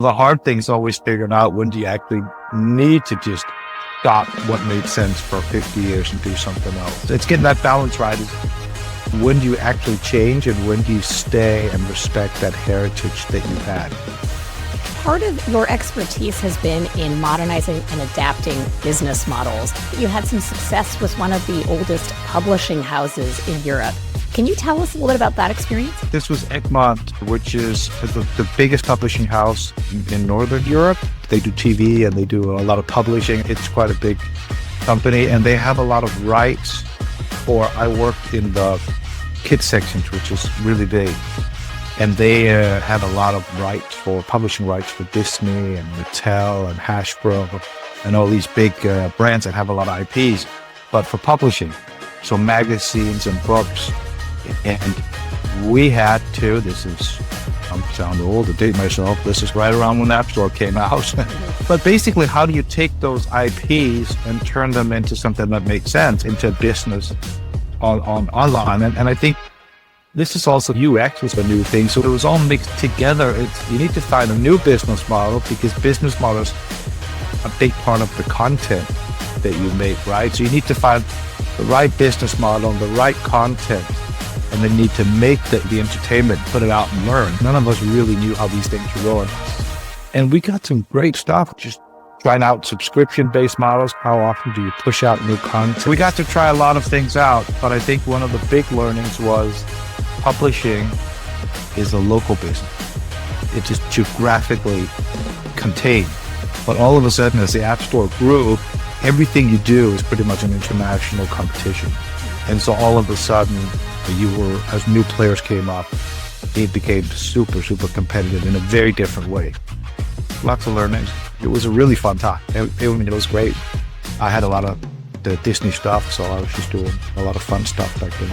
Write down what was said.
The hard thing is always figuring out when do you actually need to just stop what made sense for 50 years and do something else. It's getting that balance right. Is when do you actually change and when do you stay and respect that heritage that you had? Part of your expertise has been in modernizing and adapting business models. You had some success with one of the oldest publishing houses in Europe. Can you tell us a little bit about that experience? This was Egmont, which is the biggest publishing house in Northern Europe. They do TV and they do a lot of publishing. It's quite a big company and they have a lot of rights I worked in the kids sections, which is really big. And they have a lot of publishing rights for Disney and Mattel and Hasbro and all these big brands that have a lot of IPs, but for publishing. So magazines and books. And we had to, I'm sound old to date myself, this is right around when the App Store came out. But basically, how do you take those IPs and turn them into something that makes sense, into business online? And I think this is also UX was a new thing. So it was all mixed together. You need to find a new business model because business models are a big part of the content that you make, right? So you need to find the right business model and the right content. And then need to make the entertainment, put it out and learn. None of us really knew how these things were going. And we got some great stuff, just trying out subscription-based models. How often do you push out new content? We got to try a lot of things out, but I think one of the big learnings was publishing is a local business. It's just geographically contained. But all of a sudden, as the App Store grew, everything you do is pretty much an international competition. And so all of a sudden, as new players came up, it became super, super competitive in a very different way. Lots of learnings. It was a really fun time. It was great. I had a lot of the Disney stuff, so I was just doing a lot of fun stuff back then.